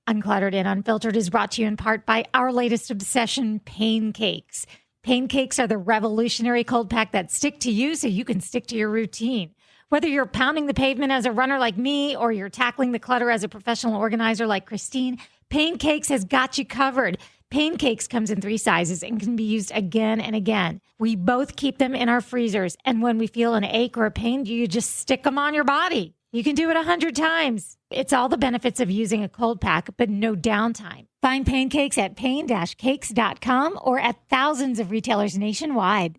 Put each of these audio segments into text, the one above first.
Uncluttered and Unfiltered is brought to you in part by our latest obsession, pain cakes. Pain cakes are the revolutionary cold pack that stick to you so you can stick to your routine. Whether you're pounding the pavement as a runner like me or you're tackling the clutter as a professional organizer like Christine, Pain Cakes has got you covered. Pain Cakes comes in 3 sizes and can be used again and again. We both keep them in our freezers, and when we feel an ache or a pain, you just stick them on your body. You can do it 100 times. It's all the benefits of using a cold pack, but no downtime. Find Pain Cakes at pain-cakes.com or at thousands of retailers nationwide.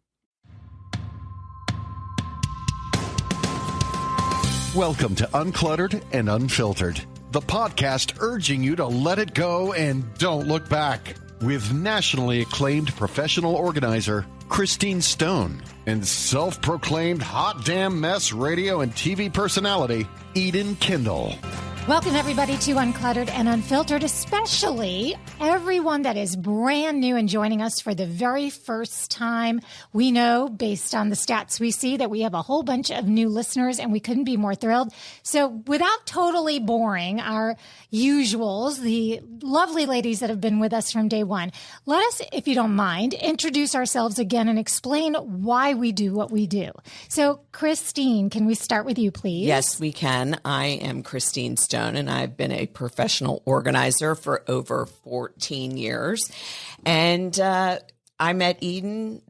Welcome to Uncluttered and Unfiltered, the podcast urging you to let it go and don't look back. With nationally acclaimed professional organizer Christine Stone and self-proclaimed hot damn mess radio and TV personality Eden Kendall. Welcome, everybody, to Uncluttered and Unfiltered, especially everyone that is brand new and joining us for the very first time. We know, based on the stats we see, that we have a whole bunch of new listeners, and we couldn't be more thrilled. So without totally boring our usuals, the lovely ladies that have been with us from day one, let us, if you don't mind, introduce ourselves again and explain why we do what we do. So, Christine, can we start with you, please? Yes, we can. I am Christine Stone, and I've been a professional organizer for over 14 years. And I met Eden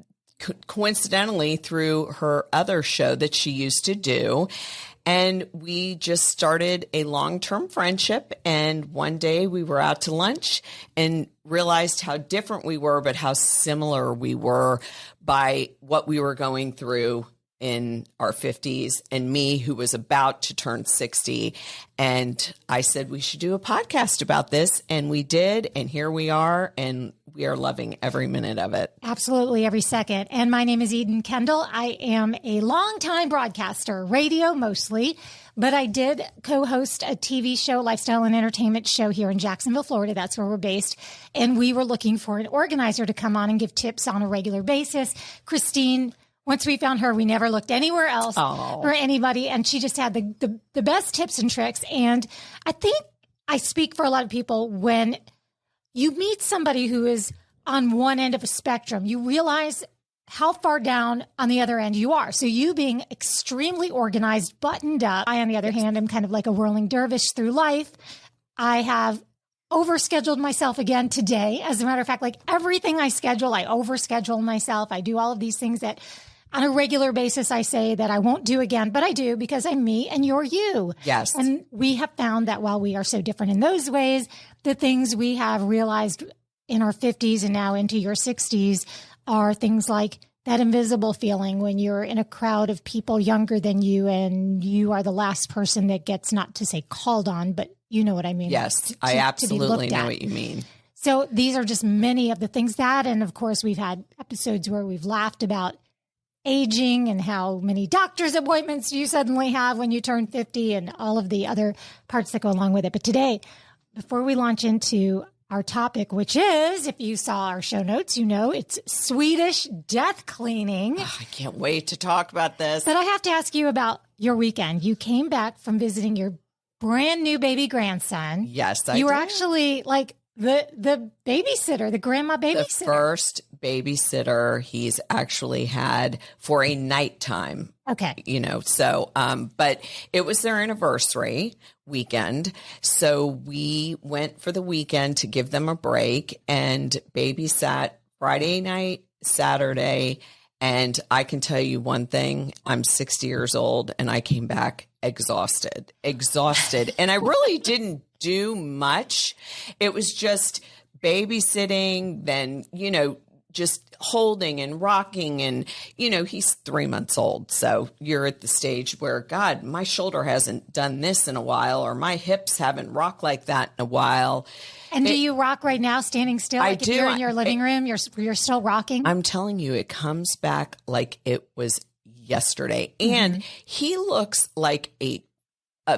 coincidentally through her other show that she used to do. And we just started a long-term friendship. And one day we were out to lunch and realized how different we were, but how similar we were by what we were going through in our 50s, and me, who was about to turn 60. And I said, we should do a podcast about this. And we did. And here we are. And we are loving every minute of it. Absolutely, every second. And my name is Eden Kendall. I am a longtime broadcaster, radio mostly, but I did co-host a TV show, lifestyle and entertainment show here in Jacksonville, Florida. That's where we're based. And we were looking for an organizer to come on and give tips on a regular basis. Christine, once we found her, we never looked anywhere else for anybody. And she just had the best tips and tricks. And I think I speak for a lot of people when you meet somebody who is on one end of a spectrum, you realize how far down on the other end you are. So you being extremely organized, buttoned up. I, on the other hand, am kind of like a whirling dervish through life. I have overscheduled myself again today. As a matter of fact, like everything I schedule, I overschedule myself. I do all of these things that on a regular basis, I say that I won't do again, but I do because I'm me and you're you. Yes. And we have found that while we are so different in those ways, the things we have realized in our 50s and now into your 60s are things like that invisible feeling when you're in a crowd of people younger than you and you are the last person that gets, not to say called on, but you know what I mean. Yes, I absolutely know what you mean. So these are just many of the things that, and of course, we've had episodes where we've laughed about aging and how many doctor's appointments you suddenly have when you turn 50 and all of the other parts that go along with it. But today, before we launch into our topic, which is, if you saw our show notes, you know, it's Swedish death cleaning. Oh, I can't wait to talk about this. But I have to ask you about your weekend. You came back from visiting your brand new baby grandson. Yes, I You were did. actually like the babysitter, the grandma babysitter. The first babysitter he's actually had for a nighttime. Okay. You know, so, but it was their anniversary weekend. So we went for the weekend to give them a break and babysat Friday night, Saturday. And I can tell you one thing, I'm 60 years old and I came back exhausted. And I really didn't do much. It was just babysitting, then, you know, just holding and rocking. And, you know, he's 3 months old. So you're at the stage where, God, my shoulder hasn't done this in a while, or my hips haven't rocked like that in a while. And do you rock right now, standing still? I Like if do. you're in your living room, you're still rocking? I'm telling you, it comes back like it was yesterday. And he looks like a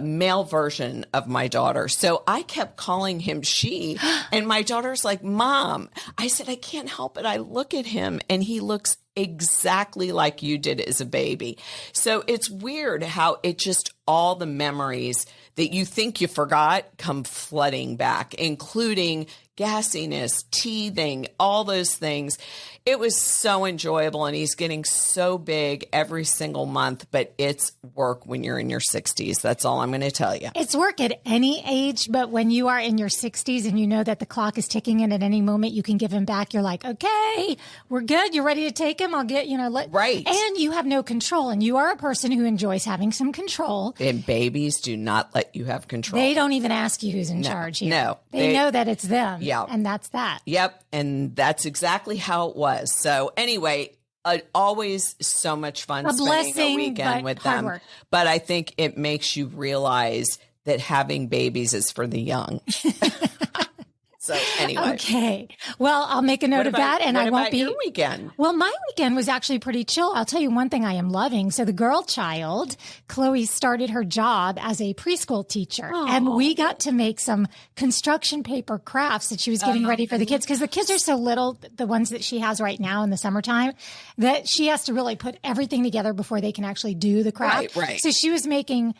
male version of my daughter. So I kept calling him she. And my daughter's like, Mom. I said, I can't help it. I look at him and he looks exactly like you did as a baby. So it's weird how it just all the memories that you think you forgot come flooding back, including gassiness, teething, all those things. It was so enjoyable, and he's getting so big every single month, but it's work when you're in your 60s. That's all I'm going to tell you. It's work at any age, but when you are in your 60s and you know that the clock is ticking and at any moment you can give him back, you're like, okay, we're good. You're ready to take him. I'll get, right. And you have no control. And you are a person who enjoys having some control. And babies do not let you have control. They don't even ask you who's in charge here. No. They know that it's them. Yeah. And that's that. Yep. And that's exactly how it was. So anyway, always so much fun spending a weekend with them. Work. But I think it makes you realize that having babies is for the young. So anyway. Okay. Well, I'll make a note of that, and I won't be. Your weekend? Well, my weekend was actually pretty chill. I'll tell you one thing I am loving. So the girl child, Chloe, started her job as a preschool teacher, and we got to make some construction paper crafts that she was getting ready for the kids, because the kids are so little, the ones that she has right now in the summertime, that she has to really put everything together before they can actually do the craft. Right. So she was making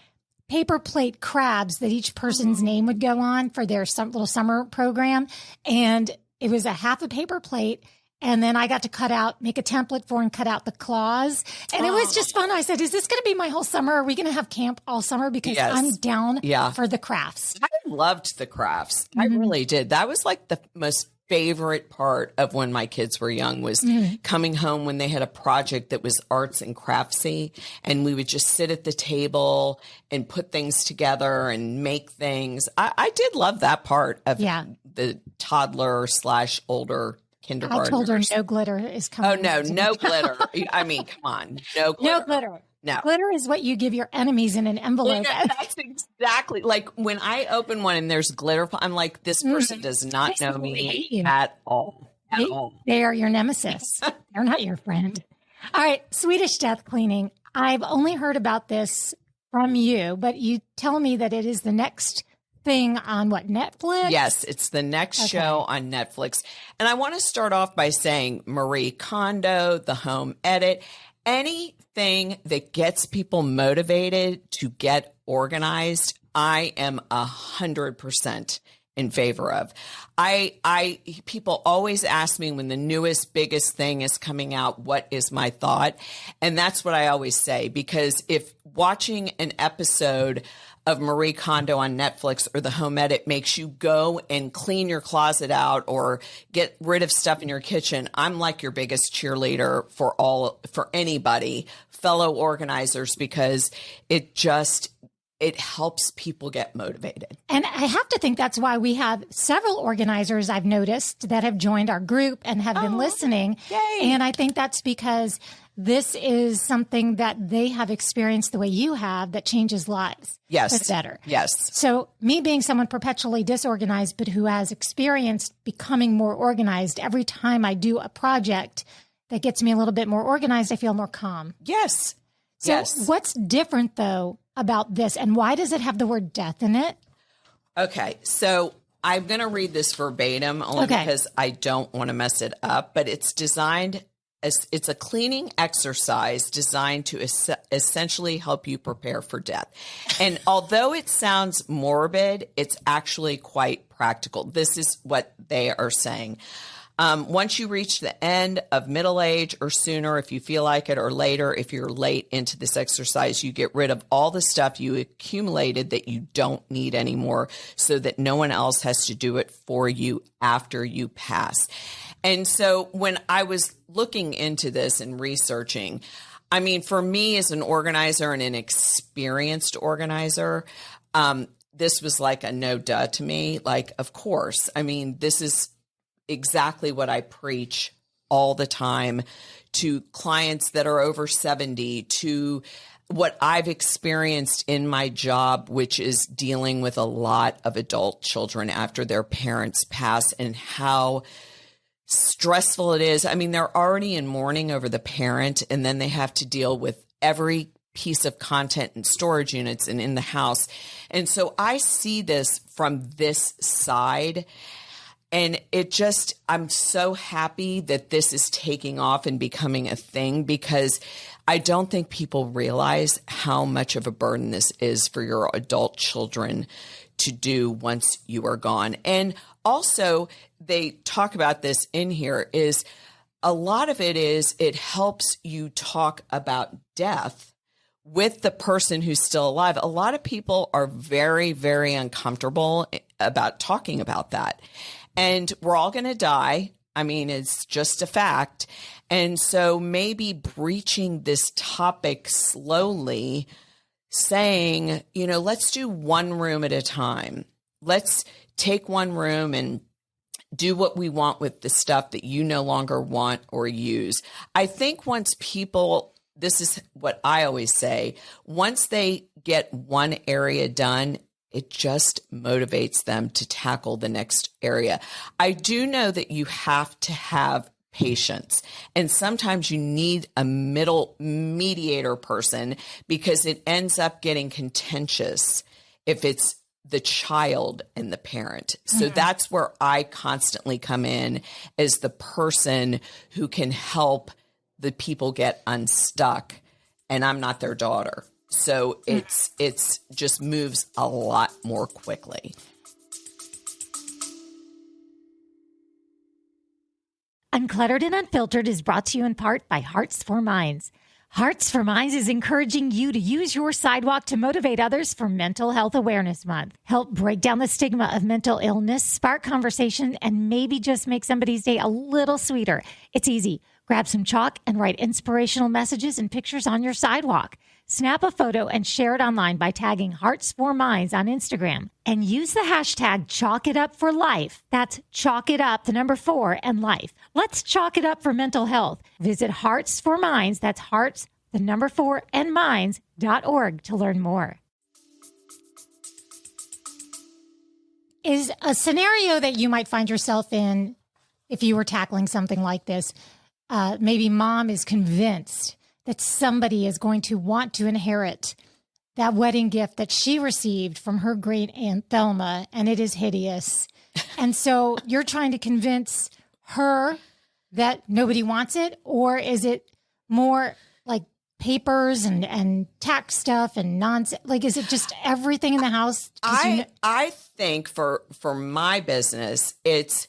paper plate crabs that each person's name would go on for their little summer program. And it was a half a paper plate. And then I got to make a template for and cut out the claws. And it was just fun. I said, is this going to be my whole summer? Are we going to have camp all summer? Because I'm down for the crafts. I loved the crafts. I really did. That was like the most favorite part of when my kids were young, was coming home when they had a project that was arts and craftsy, and we would just sit at the table and put things together and make things. I did love that part of the toddler / older kindergarten. I told her no glitter is coming. Oh, no glitter. I mean, come on. No glitter. No glitter. No. Glitter is what you give your enemies in an envelope. That's exactly like when I open one and there's glitter. I'm like, this person does not know me at all. They are your nemesis. They're not your friend. All right. Swedish death cleaning. I've only heard about this from you, but you tell me that it is the next thing on what, Netflix? Yes, it's the next show on Netflix. And I want to start off by saying Marie Kondo, The Home Edit, anything that gets people motivated to get organized, I am 100% in favor of. People always ask me when the newest, biggest thing is coming out, what is my thought? And that's what I always say, because if watching an episode of Marie Kondo on Netflix or The Home Edit makes you go and clean your closet out or get rid of stuff in your kitchen, I'm like your biggest cheerleader for anybody, fellow organizers, because it helps people get motivated. And I have to think that's why we have several organizers I've noticed that have joined our group and have been listening. Yay. And I think that's because this is something that they have experienced the way you have that changes lives. Yes. It's better. Yes. So me being someone perpetually disorganized, but who has experienced becoming more organized, every time I do a project that gets me a little bit more organized, I feel more calm. Yes. So what's different though about this, and why does it have the word death in it? Okay. So I'm going to read this verbatim only because I don't want to mess it up, but it's a cleaning exercise designed to essentially help you prepare for death. And although it sounds morbid, it's actually quite practical. This is what they are saying. Once you reach the end of middle age or sooner, if you feel like it, or later, if you're late into this exercise, you get rid of all the stuff you accumulated that you don't need anymore so that no one else has to do it for you after you pass. And so when I was looking into this and researching, I mean, for me as an organizer and an experienced organizer, this was like a no duh to me. Like, of course, I mean, this is exactly what I preach all the time to clients that are over 70, to what I've experienced in my job, which is dealing with a lot of adult children after their parents pass, and how stressful it is. I mean, they're already in mourning over the parent, and then they have to deal with every piece of content and storage units and in the house. And so I see this from this side. And I'm so happy that this is taking off and becoming a thing, because I don't think people realize how much of a burden this is for your adult children to do once you are gone. And also, they talk about this in here, is a lot of it helps you talk about death with the person who's still alive. A lot of people are very, very uncomfortable about talking about that. And we're all going to die. I mean, it's just a fact. And so maybe breaching this topic slowly, saying, let's do one room at a time. Let's take one room and do what we want with the stuff that you no longer want or use. I think once people, this is what I always say, once they get one area done, it just motivates them to tackle the next area. I do know that you have to have patience, and sometimes you need a middle mediator person, because it ends up getting contentious if it's the child and the parent. So that's where I constantly come in as the person who can help the people get unstuck, and I'm not their daughter. So it's just moves a lot more quickly. Uncluttered and Unfiltered is brought to you in part by Hearts for Minds. Hearts for Minds is encouraging you to use your sidewalk to motivate others for Mental Health Awareness Month. Help break down the stigma of mental illness, spark conversation, and maybe just make somebody's day a little sweeter. It's easy. Grab some chalk and write inspirational messages and pictures on your sidewalk. Snap a photo and share it online by tagging Hearts for Minds on Instagram. And use the hashtag Chalk It Up for Life. That's Chalk It Up, the number 4, and life. Let's chalk it up for mental health. Visit Hearts for Minds, that's Hearts, the number 4, and Minds.org to learn more. Is a scenario that you might find yourself in if you were tackling something like this, maybe mom is convinced that somebody is going to want to inherit that wedding gift that she received from her great Aunt Thelma, and it is hideous. And so you're trying to convince her that nobody wants it, or is it more like papers and tax stuff and nonsense? Like, is it just everything in the house? I think for my business, it's,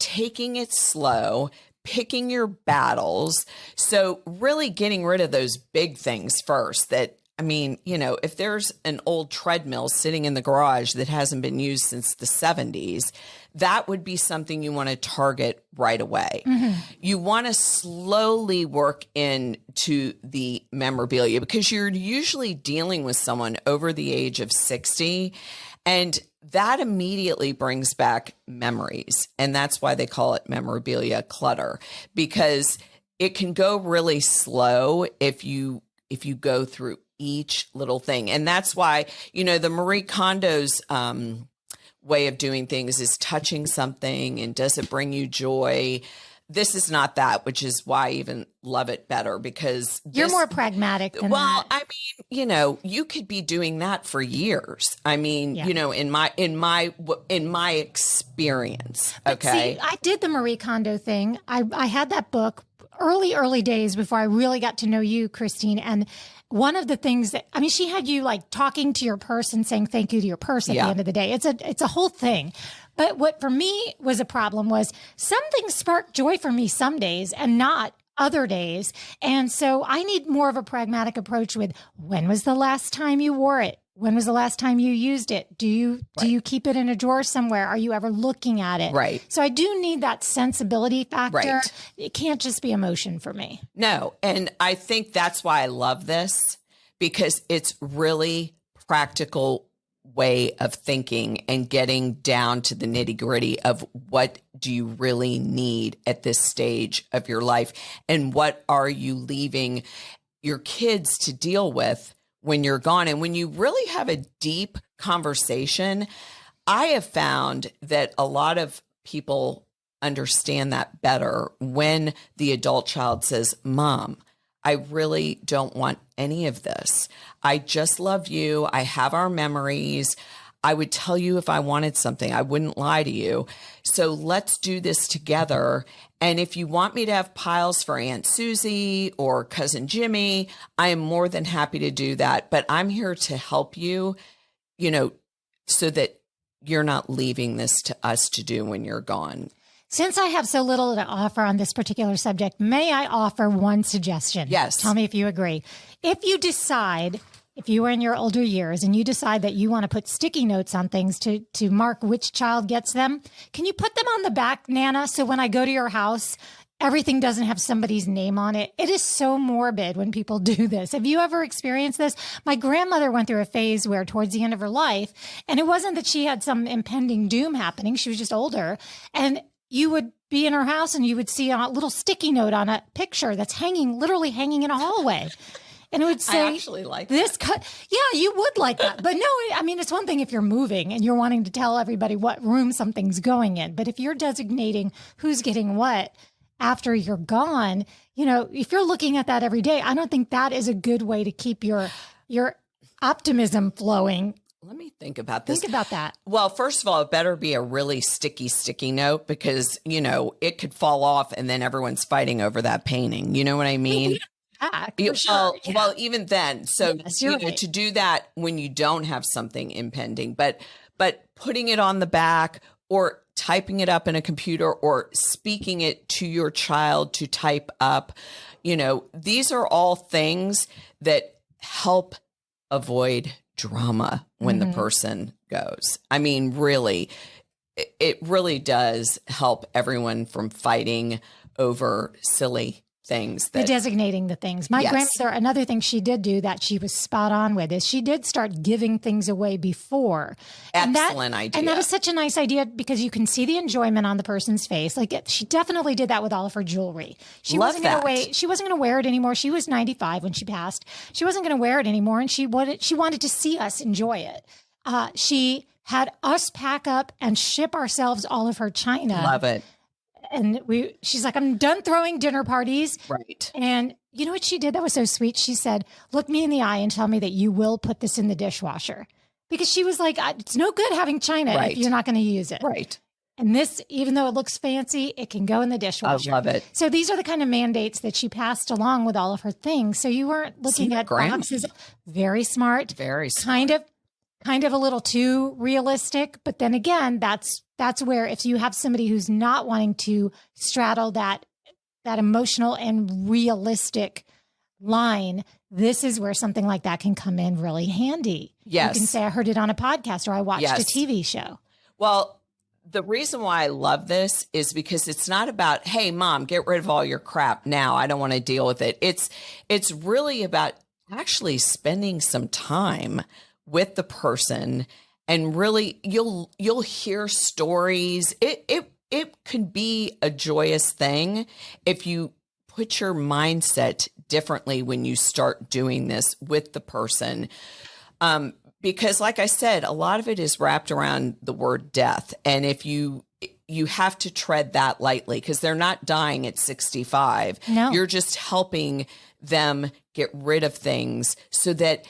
taking it slow, picking your battles. So really getting rid of those big things first. That, if there's an old treadmill sitting in the garage that hasn't been used since the 70s, that would be something you want to target right away. Mm-hmm. You want to slowly work into the memorabilia, because you're usually dealing with someone over the age of 60, and that immediately brings back memories. And that's why they call it memorabilia clutter, because it can go really slow if you go through each little thing. And that's why, the Marie Kondo's way of doing things is touching something and does it bring you joy? This is not that, which is why I even love it better, because you're more pragmatic than that. I mean, you could be doing that for years. I mean, in my experience. But okay. See, I did the Marie Kondo thing. I had that book early days before I really got to know you, Christine. And one of the things that, she had you like talking to your purse and saying thank you to your purse at the end of the day. It's a whole thing. But what for me was a problem was some things spark joy for me some days and not other days. And so I need more of a pragmatic approach with, when was the last time you wore it? When was the last time you used it? Do you keep it in a drawer somewhere? Are you ever looking at it? Right. So I do need that sensibility factor. Right. It can't just be emotion for me. No. And I think that's why I love this, because it's really practical way of thinking and getting down to the nitty gritty of what do you really need at this stage of your life, and what are you leaving your kids to deal with when you're gone. And when you really have a deep conversation, I have found that a lot of people understand that better when the adult child says, Mom, I really don't want any of this. I just love you. I have our memories. I would tell you if I wanted something. I wouldn't lie to you. So let's do this together. And if you want me to have piles for Aunt Susie or Cousin Jimmy, I am more than happy to do that. But I'm here to help you, so that you're not leaving this to us to do when you're gone. Since I have so little to offer on this particular subject, may I offer one suggestion? Yes. Tell me if you agree. If you are in your older years and you decide that you want to put sticky notes on things to mark which child gets them, can you put them on the back, Nana? So when I go to your house, everything doesn't have somebody's name on it. It is so morbid when people do this. Have you ever experienced this? My grandmother went through a phase where towards the end of her life, and it wasn't that she had some impending doom happening. She was just older. And you would be in her house and you would see a little sticky note on a picture that's literally hanging in a hallway. And it would say, I actually like this. Yeah, you would like that. But no, it's one thing if you're moving and you're wanting to tell everybody what room something's going in. But if you're designating who's getting what after you're gone, if you're looking at that every day, I don't think that is a good way to keep your optimism flowing. Let me think about this. Think about that. Well, first of all, it better be a really sticky note because, it could fall off and then everyone's fighting over that painting. You know what I mean? Well, even then. So, yes, to do that when you don't have something impending, but putting it on the back or typing it up in a computer or speaking it to your child to type up, these are all things that help avoid drama when the person goes. Really, it really does help everyone from fighting over silly things. Designating the things. My grandmother, another thing she did do that she was spot on with is she did start giving things away before. Excellent idea. And that is such a nice idea because you can see the enjoyment on the person's face. She definitely did that with all of her jewelry. She wasn't going to wear it anymore. She was 95 when she passed. She wasn't going to wear it anymore, and she wanted to see us enjoy it. She had us pack up and ship ourselves all of her china. Love it. And she's like, I'm done throwing dinner parties. Right. And you know what she did that was so sweet? She said, look me in the eye and tell me that you will put this in the dishwasher. Because she was like, it's no good having china if you're not going to use it. Right. And this, even though it looks fancy, it can go in the dishwasher. I love it. So these are the kind of mandates that she passed along with all of her things. So you weren't looking at boxes. Very smart. Very smart. Kind of a little too realistic. But then again, that's where if you have somebody who's not wanting to straddle that emotional and realistic line, this is where something like that can come in really handy. Yes. You can say, I heard it on a podcast or I watched a TV show. Well, the reason why I love this is because it's not about, hey, Mom, get rid of all your crap now. I don't want to deal with it. It's really about actually spending some time with the person, and really you'll hear stories. It could be a joyous thing if you put your mindset differently when you start doing this with the person. Because like I said, a lot of it is wrapped around the word death. And if you have to tread that lightly because they're not dying at 65. No. You're just helping them get rid of things so that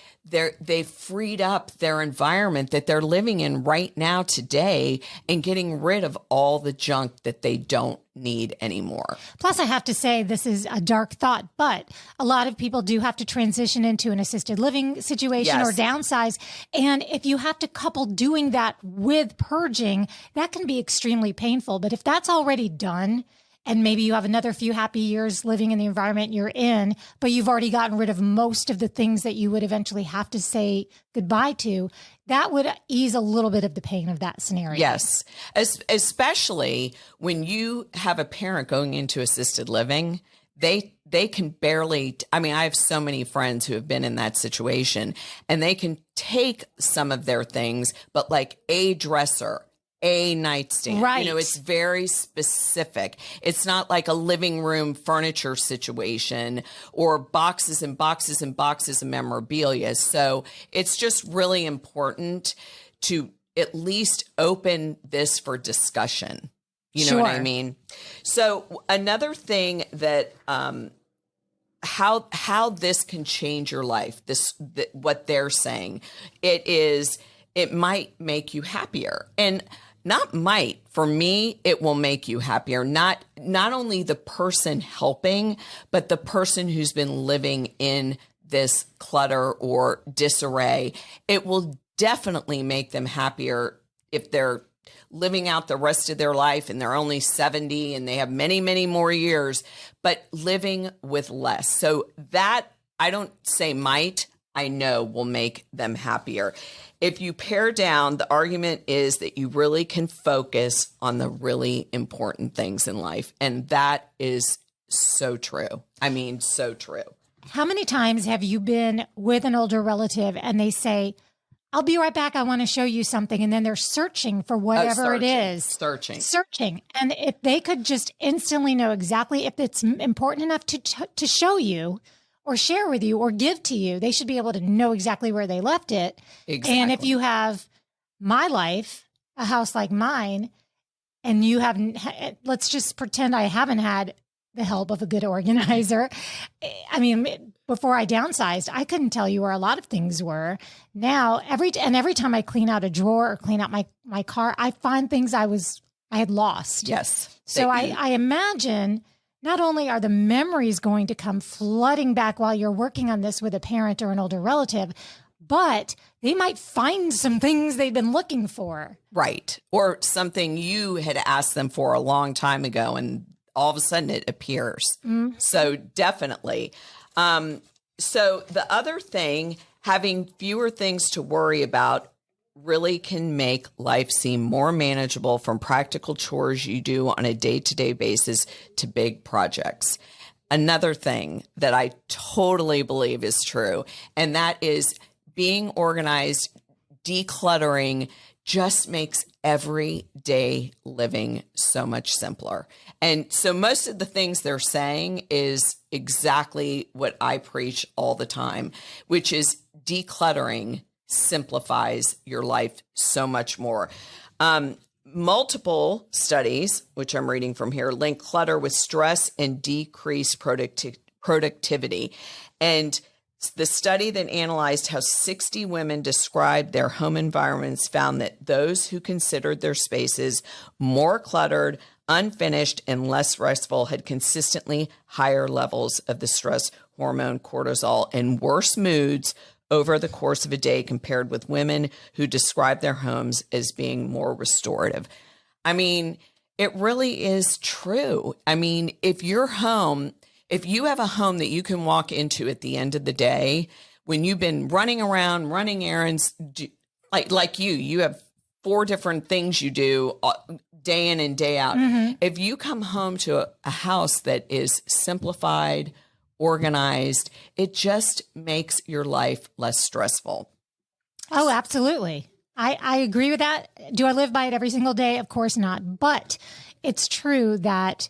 they've freed up their environment that they're living in right now today and getting rid of all the junk that they don't need anymore. Plus, I have to say, this is a dark thought, but a lot of people do have to transition into an assisted living situation or downsize. And if you have to couple doing that with purging, that can be extremely painful. But if that's already done, and maybe you have another few happy years living in the environment you're in, but you've already gotten rid of most of the things that you would eventually have to say goodbye to, that would ease a little bit of the pain of that scenario. Yes, especially when you have a parent going into assisted living, they can barely, I have so many friends who have been in that situation, and they can take some of their things, but like a dresser, a nightstand. Right. It's very specific. It's not like a living room furniture situation or boxes and boxes and boxes of memorabilia. So it's just really important to at least open this for discussion. You know what I mean? So another thing that, how this can change your life, what they're saying, it is it might make you happier. And not might, for me, it will make you happier. Not only the person helping, but the person who's been living in this clutter or disarray. It will definitely make them happier if they're living out the rest of their life and they're only 70 and they have many, many more years, but living with less. So that, I don't say might, I know will make them happier. If you pare down, the argument is that you really can focus on the really important things in life. And that is so true. I mean, so true. How many times have you been with an older relative and they say, I'll be right back, I want to show you something. And then they're searching for whatever it is. Searching. And if they could just instantly know exactly if it's important enough to show you or share with you or give to you, they should be able to know exactly where they left it. Exactly. And if you have my life, a house like mine, and you haven't, let's just pretend I haven't had the help of a good organizer. I mean, before I downsized, I couldn't tell you where a lot of things were. Now, every time I clean out a drawer or clean out my car, I find things I had lost. Yes. So I imagine not only are the memories going to come flooding back while you're working on this with a parent or an older relative, but they might find some things they've been looking for. Right. Or something you had asked them for a long time ago and all of a sudden it appears. Mm-hmm. So definitely. So the other thing, having fewer things to worry about really can make life seem more manageable, from practical chores you do on a day-to-day basis to big projects. Another thing that I totally believe is true, and that is being organized, decluttering just makes everyday living so much simpler. And so most of the things they're saying is exactly what I preach all the time, which is decluttering simplifies your life so much more. Multiple studies, which I'm reading from here, link clutter with stress and decreased productivity. And the study that analyzed how 60 women described their home environments found that those who considered their spaces more cluttered, unfinished, and less restful had consistently higher levels of the stress hormone cortisol and worse moods over the course of a day compared with women who describe their homes as being more restorative. I mean, it really is true. I mean, if you have a home that you can walk into at the end of the day, when you've been running around, running errands, like you have 4 different things you do day in and day out. Mm-hmm. If you come home to a house that is simplified, organized, it just makes your life less stressful. Oh, absolutely. I agree with that. Do I live by it every single day? Of course not. But it's true that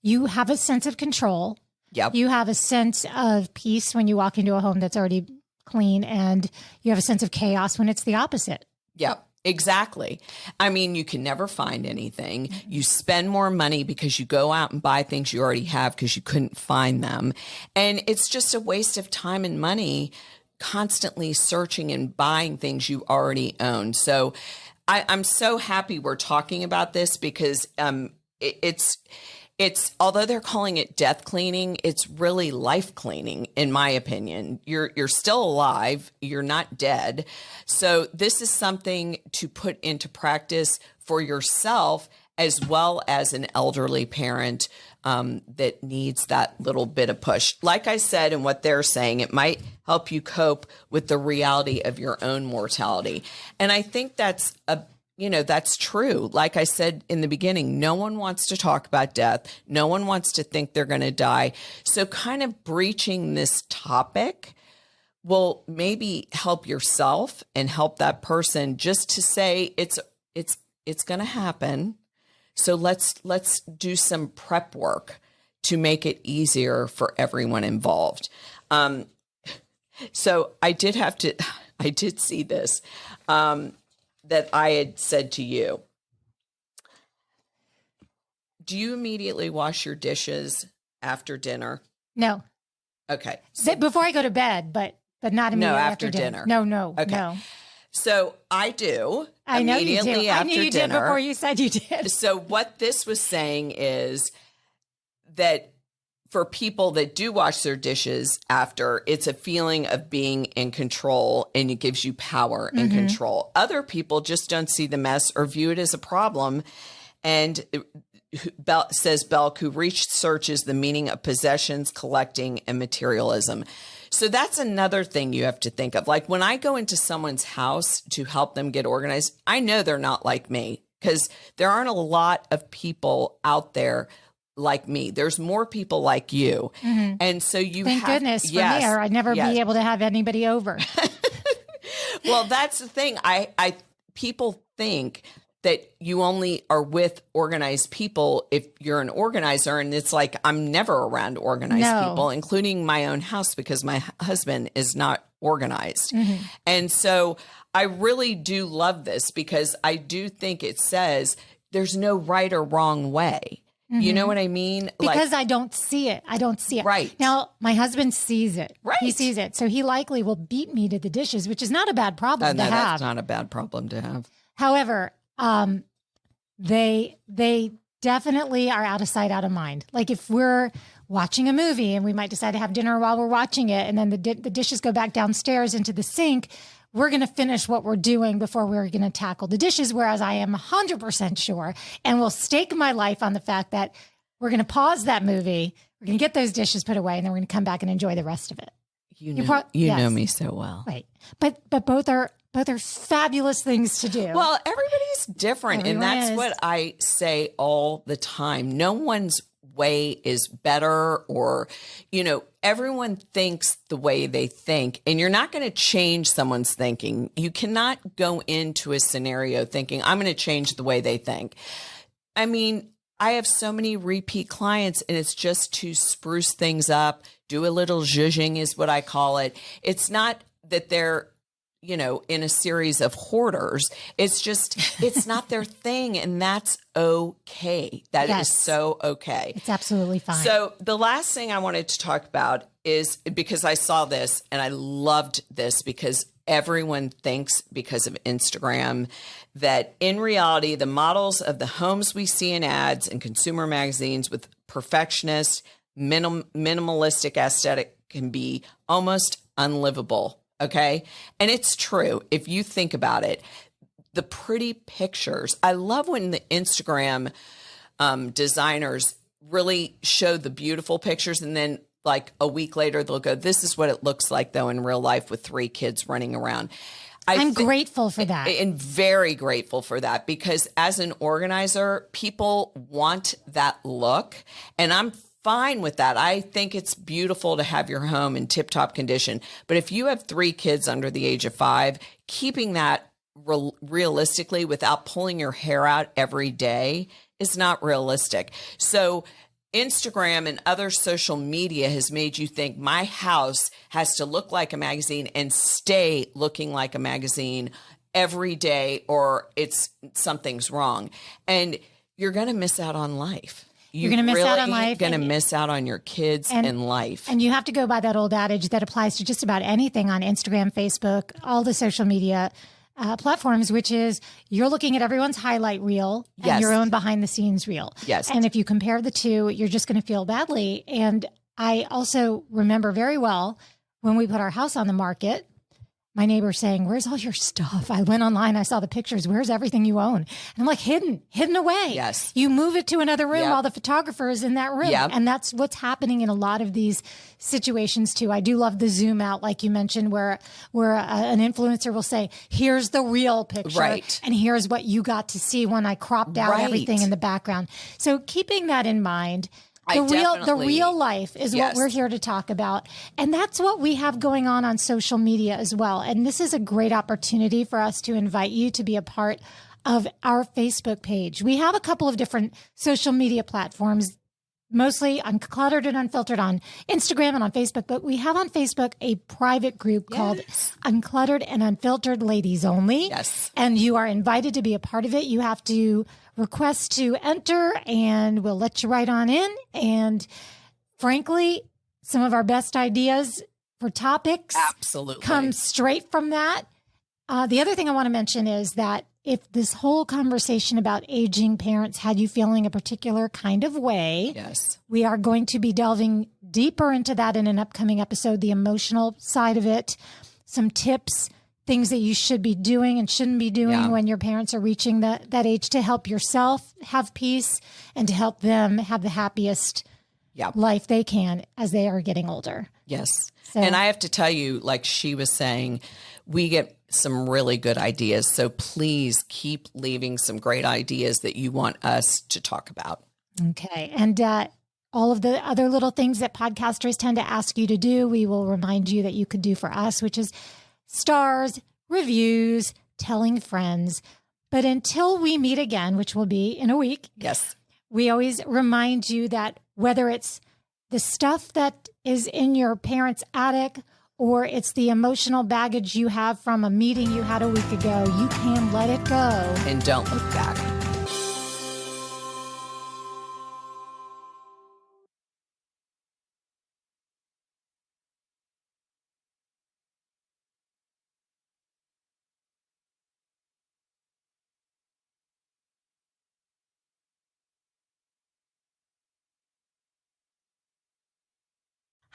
you have a sense of control. Yep. You have a sense of peace when you walk into a home that's already clean, and you have a sense of chaos when it's the opposite. Yep. Exactly. I mean, you can never find anything. You spend more money because you go out and buy things you already have because you couldn't find them. And it's just a waste of time and money constantly searching and buying things you already own. So I'm so happy we're talking about this because it's although they're calling it death cleaning, it's really life cleaning, in my opinion. You're still alive. You're not dead. So this is something to put into practice for yourself as well as an elderly parent that needs that little bit of push. Like I said, and what they're saying, it might help you cope with the reality of your own mortality. And I think that's true. Like I said in the beginning, no one wants to talk about death. No one wants to think they're going to die. So kind of breaching this topic will maybe help yourself and help that person, just to say it's going to happen. So let's do some prep work to make it easier for everyone involved. So I did see this. That I had said to you. Do you immediately wash your dishes after dinner? No. Okay. Before I go to bed, but not immediately after dinner. No. Okay. No. So I do. I know you do. Immediately I after knew you dinner. did before you said you did. So what this was saying is that for people that do wash their dishes after, it's a feeling of being in control, and it gives you power and control. Other people just don't see the mess or view it as a problem. And says Belk, who researches the meaning of possessions, collecting, and materialism. So that's another thing you have to think of. Like when I go into someone's house to help them get organized, I know they're not like me, because there aren't a lot of people out there like me. There's more people like you. And so Thank goodness for me, or I'd never be able to have anybody over. Well, that's the thing. People think that you only are with organized people if you're an organizer. And it's like, I'm never around organized people, including my own house, because my husband is not organized. And so I really do love this, because I do think it says there's no right or wrong way. You know what I mean? Because I don't see it. I don't see it. Right. Now, my husband sees it. Right. He sees it. So he likely will beat me to the dishes, which is not a bad problem to have. That's not a bad problem to have. However, they definitely are out of sight, out of mind. Like if we're watching a movie and we might decide to have dinner while we're watching it, and then the dishes go back downstairs into the sink, we're going to finish what we're doing before we're going to tackle the dishes. Whereas I am 100% sure and will stake my life on the fact that we're going to pause that movie, we're going to get those dishes put away, and then we're going to come back and enjoy the rest of it. You know me so well. Right. But both are fabulous things to do. Well, everybody's different. Everyone and that's is. what I say all the time. No one's way is better, or, everyone thinks the way they think, and you're not going to change someone's thinking. You cannot go into a scenario thinking, I'm going to change the way they think. I mean, I have so many repeat clients, and it's just to spruce things up, do a little zhuzhing is what I call it. It's not that they're in a series of hoarders. It's just, it's not their thing. And that's okay. That is so okay. It's absolutely fine. So the last thing I wanted to talk about is, because I saw this and I loved this, because everyone thinks, because of Instagram, that in reality, the models of the homes we see in ads and consumer magazines with perfectionist, minimalistic aesthetic can be almost unlivable. Okay. And it's true. If you think about it, the pretty pictures, I love when the Instagram designers really show the beautiful pictures, and then like a week later, they'll go, this is what it looks like though in real life with 3 kids running around. I'm grateful for that. And very grateful for that, because as an organizer, people want that look, and I'm fine with that. I think it's beautiful to have your home in tip-top condition. But if you have 3 kids under the age of 5, keeping that realistically without pulling your hair out every day is not realistic. So Instagram and other social media has made you think my house has to look like a magazine and stay looking like a magazine every day, or something's wrong. And you're going to miss out on life. You're going to miss out on life. You're going to miss out on your kids and life. And you have to go by that old adage that applies to just about anything on Instagram, Facebook, all the social media platforms, which is you're looking at everyone's highlight reel and your own behind the scenes reel. Yes. And if you compare the two, you're just going to feel badly. And I also remember very well when we put our house on the market, my neighbor saying, where's all your stuff? I went online, I saw the pictures. Where's everything you own? And I'm like, hidden away. Yes. You move it to another room while the photographer is in that room. Yep. And that's what's happening in a lot of these situations too. I do love the zoom out, like you mentioned, where an influencer will say, here's the real picture. Right. And here's what you got to see when I cropped out everything in the background. So keeping that in mind, the real life is what we're here to talk about. And that's what we have going on social media as well. And this is a great opportunity for us to invite you to be a part of our Facebook page. We have a couple of different social media platforms, mostly Uncluttered and Unfiltered on Instagram and on Facebook. But we have on Facebook a private group called Uncluttered and Unfiltered Ladies Only. Yes. And you are invited to be a part of it. You have to request to enter, and we'll let you right on in. And frankly, some of our best ideas for topics absolutely come straight from that. The other thing I want to mention is that if this whole conversation about aging parents had you feeling a particular kind of way, Yes, we are going to be delving deeper into that in an upcoming episode, the emotional side of it, some tips, things that you should be doing and shouldn't be doing when your parents are reaching that age to help yourself have peace and to help them have the happiest life they can as they are getting older. Yes. So, and I have to tell you, like she was saying, we get some really good ideas. So please keep leaving some great ideas that you want us to talk about. Okay. And all of the other little things that podcasters tend to ask you to do, we will remind you that you could do for us, which is stars, reviews, telling friends. But until we meet again, which will be in a week, yes, we always remind you that whether it's the stuff that is in your parents' attic or it's the emotional baggage you have from a meeting you had a week ago, you can let it go. And don't look back.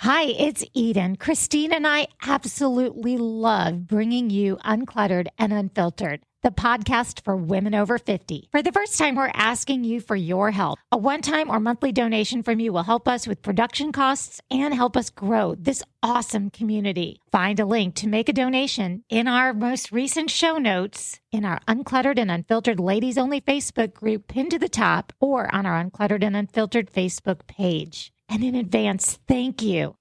Hi, it's Eden. Christine and I absolutely love bringing you Uncluttered and Unfiltered, the podcast for women over 50. For the first time, we're asking you for your help. A one-time or monthly donation from you will help us with production costs and help us grow this awesome community. Find a link to make a donation in our most recent show notes in our Uncluttered and Unfiltered Ladies Only Facebook group pinned to the top or on our Uncluttered and Unfiltered Facebook page. And in advance, thank you